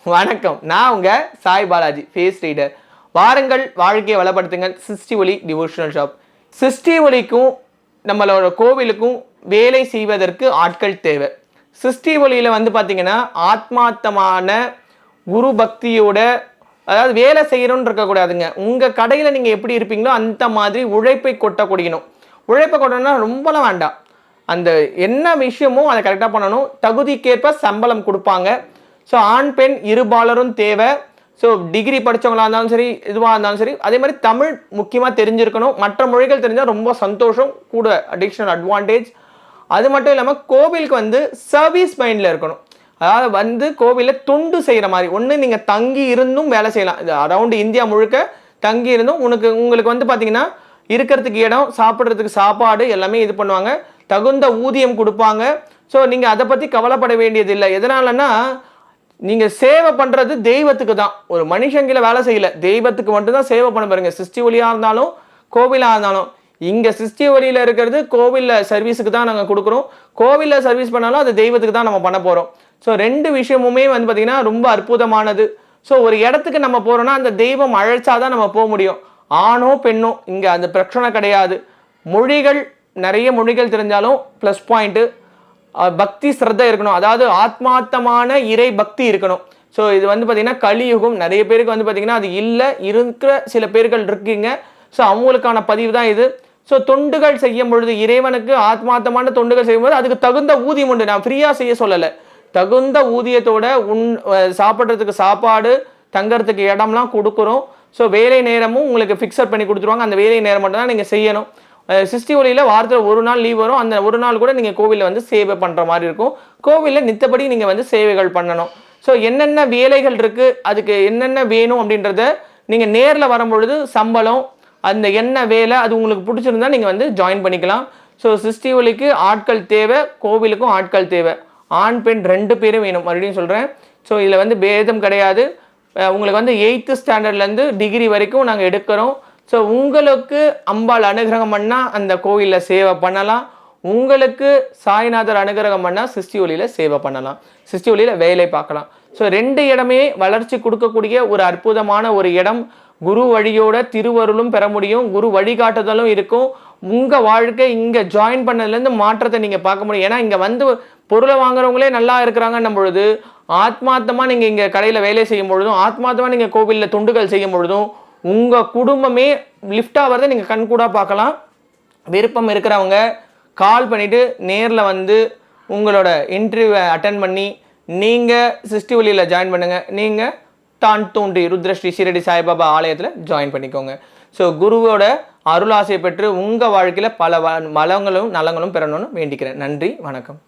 வணக்கம். நான் உங்க சாய் பாலாஜி, ஃபேஸ் ரீடர். வாருங்கள், வாழ்க்கையை வளப்படுத்துங்கள். சிருஷ்டி ஒளி டிவோஷனல் ஷாப். சிருஷ்டி ஒளிக்கும் நம்மளோட கோவிலுக்கும் வேலை செய்வதற்கு ஆட்கள் தேவை. சிருஷ்டி ஒளியில் வந்து பார்த்தீங்கன்னா ஆத்மார்த்தமான குரு பக்தியோட, அதாவது வேலை செய்யணும்னு இருக்கக்கூடாதுங்க. உங்கள் கடையில் நீங்கள் எப்படி இருப்பீங்களோ அந்த மாதிரி உழைப்பை கொட்டக்கூடியணும். உழைப்பை கொட்டணும்னா ரொம்பலாம் வேண்டாம். அந்த என்ன விஷயமோ அதை கரெக்டாக பண்ணணும். தகுதிக்கேற்ப சம்பளம் கொடுப்பாங்க. ஸோ ஆண் பெண் இருபாலரும் தேவை. ஸோ டிகிரி படித்தவங்களாக இருந்தாலும் சரி, இதுவாக இருந்தாலும் சரி. அதே மாதிரி தமிழ் முக்கியமாக தெரிஞ்சிருக்கணும். மற்ற மொழிகள் தெரிஞ்சால் ரொம்ப சந்தோஷம், கூட அடிஷ்னல் அட்வான்டேஜ். அது மட்டும் இல்லாமல் கோவிலுக்கு வந்து சர்வீஸ் மைண்டில் இருக்கணும். அதாவது வந்து கோவிலில் தொண்டு செய்கிற மாதிரி. ஒன்று நீங்கள் தங்கி இருந்தும் வேலை செய்யலாம். இது அரௌண்டு இந்தியா முழுக்க தங்கி இருந்தும் உங்களுக்கு வந்து பார்த்தீங்கன்னா இருக்கிறதுக்கு இடம், சாப்பிட்றதுக்கு சாப்பாடு எல்லாமே இது பண்ணுவாங்க. தகுந்த ஊதியம் கொடுப்பாங்க. ஸோ நீங்கள் அதை பற்றி கவலைப்பட வேண்டியது இல்லை. எதனாலன்னா நீங்கள் சேவை பண்ணுறது தெய்வத்துக்கு தான். ஒரு மனுஷங்கில வேலை செய்யலை, தெய்வத்துக்கு மட்டும்தான் சேவை பண்ண பாருங்க. சிருஷ்டி ஒளியாக இருந்தாலும் கோவிலாக இருந்தாலும். இங்கே சிருஷ்டி ஒளியில் இருக்கிறது கோவிலில் சர்வீஸுக்கு தான் நாங்கள் கொடுக்குறோம். கோவிலில் சர்வீஸ் பண்ணாலும் அது தெய்வத்துக்கு தான் நம்ம பண்ண போகிறோம். ஸோ ரெண்டு விஷயமுமே வந்து பார்த்திங்கன்னா ரொம்ப அற்புதமானது. ஸோ ஒரு இடத்துக்கு நம்ம போகிறோன்னா அந்த தெய்வம் அழைச்சாதான் நம்ம போக முடியும். ஆணோ பெண்ணோ இங்கே அந்த பிரச்சனை கிடையாது. மொழிகள், நிறைய மொழிகள் தெரிஞ்சாலும் ப்ளஸ் பாயிண்ட்டு பக்தி ஸ்ரத்தை இருக்கணும். அதாவது ஆத்மார்த்தமான இறை பக்தி இருக்கணும். ஸோ இது வந்து பார்த்திங்கன்னா கலியுகம். நிறைய பேருக்கு வந்து பார்த்திங்கன்னா அது இல்லை, இருக்கிற சில பேர்கள் இருக்கீங்க. ஸோ அவங்களுக்கான பதிவு தான் இது. ஸோ தொண்டுகள் செய்யும் பொழுது இறைவனுக்கு ஆத்மார்த்தமான தொண்டுகள் செய்யும்போது அதுக்கு தகுந்த ஊதியம் உண்டு. நான் ஃப்ரீயாக செய்ய சொல்லலை. தகுந்த ஊதியத்தோட சாப்பிட்றதுக்கு சாப்பாடு, தங்கறதுக்கு இடம்லாம் கொடுக்குறோம். ஸோ வேலை நேரமும் உங்களுக்கு ஃபிக்ஸட் பண்ணி கொடுத்துருவாங்க. அந்த வேலை நேரம் மட்டும் தான் நீங்கள் செய்யணும். சிருஷ்டி ஒளியில் வாரத்தில் ஒரு நாள் லீவ் வரும். அந்த ஒரு நாள் கூட நீங்கள் கோவிலில் வந்து சேவை பண்ணுற மாதிரி இருக்கும். கோவிலில் நித்தப்படி நீங்கள் வந்து சேவைகள் பண்ணணும். ஸோ என்னென்ன வேலைகள் இருக்குது, அதுக்கு என்னென்ன வேணும் அப்படின்றத நீங்கள் நேரில் வரும்பொழுது சம்பளம், அந்த என்ன வேலை, அது உங்களுக்கு பிடிச்சிருந்தா நீங்கள் வந்து ஜாயின் பண்ணிக்கலாம். ஸோ சிருஷ்டி ஒளிக்கு ஆட்கள் தேவை, கோவிலுக்கும் ஆட்கள் தேவை. ஆண் பெண் 2 பேரும் வேணும். மறுபடியும் சொல்கிறேன். ஸோ இதில் வந்து பேதம் கிடையாது. உங்களுக்கு வந்து 8th ஸ்டாண்டர்ட்லேருந்து டிகிரி வரைக்கும் நாங்கள் எடுக்கிறோம். ஸோ உங்களுக்கு அம்பாள் அனுகிரகம் பண்ணால் அந்த கோவிலில் சேவை பண்ணலாம். உங்களுக்கு சாய்நாதர் அனுகிரகம் பண்ணால் சிருஷ்டி ஒளியில் சேவை பண்ணலாம். சிருஷ்டி ஒளியில் வேலை பார்க்கலாம். ஸோ 2 இடமே வளர்ச்சி கொடுக்கக்கூடிய ஒரு அற்புதமான ஒரு இடம். குரு வழியோட திருவருளும் பெற முடியும், குரு வழிகாட்டுதலும் இருக்கும். உங்கள் வாழ்க்கை இங்கே ஜாயின் பண்ணதுலேருந்து மாற்றத்தை நீங்கள் பார்க்க முடியும். ஏன்னா இங்கே வந்து பொருளை வாங்குறவங்களே நல்லா இருக்கிறாங்கன்னும் பொழுது, ஆத்மார்த்தமாக நீங்கள் இங்கே கடையில் வேலை செய்யும் பொழுதும், ஆத்மார்த்தமாக நீங்கள் கோவிலில் தொண்டுகள் செய்யும் பொழுதும் உங்கள் குடும்பமே லிஃப்ட் ஆகிறத நீங்கள் கண்கூடாக பார்க்கலாம். விருப்பம் இருக்கிறவங்க கால் பண்ணிவிட்டு நேரில் வந்து உங்களோட இன்டர்வியூவை அட்டன் பண்ணி நீங்கள் சிருஷ்டி ஒளியில் ஜாயின் பண்ணுங்கள். நீங்கள் தான் தோன்றி ருத்ரஸ்ரீ ஷீரடி சாய்பாபா ஆலயத்தில் ஜாயின் பண்ணிக்கோங்க. ஸோ குருவோட அருளாசை பெற்று உங்கள் வாழ்க்கையில் பல வளங்களும் நலங்களும் பெறணும்னு வேண்டிக்கிறேன். நன்றி, வணக்கம்.